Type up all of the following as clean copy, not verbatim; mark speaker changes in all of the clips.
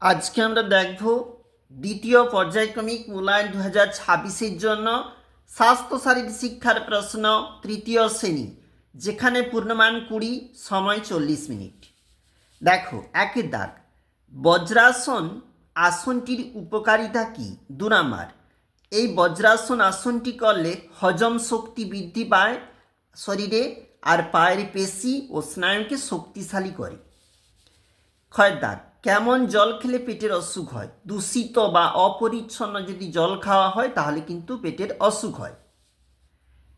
Speaker 1: আজকে আমরা দেখব দ্বিতীয় পর্যায়ক্রমিক মূল্যায়ন 2026-এর জন্য স্বাস্থ্য শারীরিক শিক্ষার প্রশ্ন তৃতীয় শ্রেণী, যেখানে পূর্ণমান 20, সময় 40 মিনিট। দেখো, একের দাগ, বজ্রাসন আসনটির উপকারিতা কি? 2 নাম্বার, এই বজ্রাসন আসনটি করলে হজম শক্তি বৃদ্ধি পায় শরীরে আর পায়ের পেশি ও স্নায়ুকে শক্তিশালী করে। ক্ষয়ের দাগ, কেমন জল খেলে পেটের অসুখ হয়? দূষিত বা অপরিচ্ছন্ন যদি জল খাওয়া হয় তাহলে কিন্তু পেটের অসুখ হয়।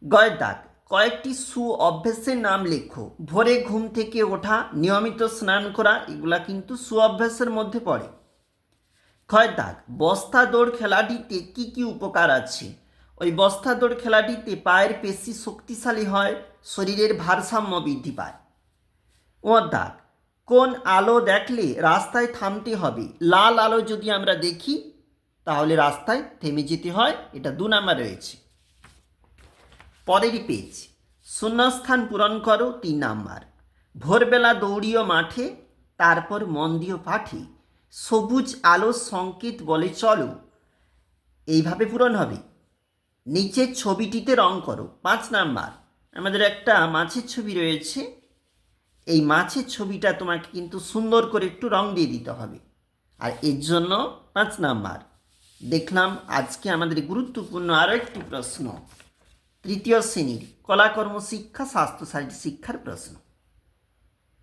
Speaker 1: গয়ের দাগ, কয়েকটি সু অভ্যাসের নাম লেখো। ভোরে ঘুম থেকে ওঠা, নিয়মিত স্নান করা, এগুলা কিন্তু সু অভ্যাসের মধ্যে পড়ে। ক্ষয়ের দাগ, বস্তা দৌড় খেলাটিতে কি কি উপকার আছে? ওই বস্তা দৌড় খেলাটিতে পায়ের পেশি শক্তিশালী হয়, শরীরের ভারসাম্য বৃদ্ধি পায়। ওর দাগ, কোন আলো দেখলে রাস্তায় থামতে হবে? লাল আলো যদি আমরা দেখি তাহলে রাস্তায় থেমে যেতে হয়, এটা 2 নাম্বার রয়েছে। পরের পেজ, শূন্যস্থান পূরণ করো, 3 নাম্বার। ভোরবেলা দৌড়িও মাঠে, তারপর মন দিও পাঠে, সবুজ আলোর সংকেত বলে চলো, এইভাবে পূরণ হবে। নিচের ছবিটিতে রং করো, 5 নাম্বার। আমাদের একটা মাছের ছবি রয়েছে, এই মাছের ছবিটা তোমাকে কিন্তু সুন্দর করে একটু রং দিয়ে দিতে হবে, আর এর জন্য 5 নাম্বার। দেখলাম আজকে আমাদের গুরুত্বপূর্ণ আরও একটি প্রশ্ন, তৃতীয় শ্রেণীর কলাকর্ম শিক্ষা স্বাস্থ্য শারীরিক শিক্ষার প্রশ্ন।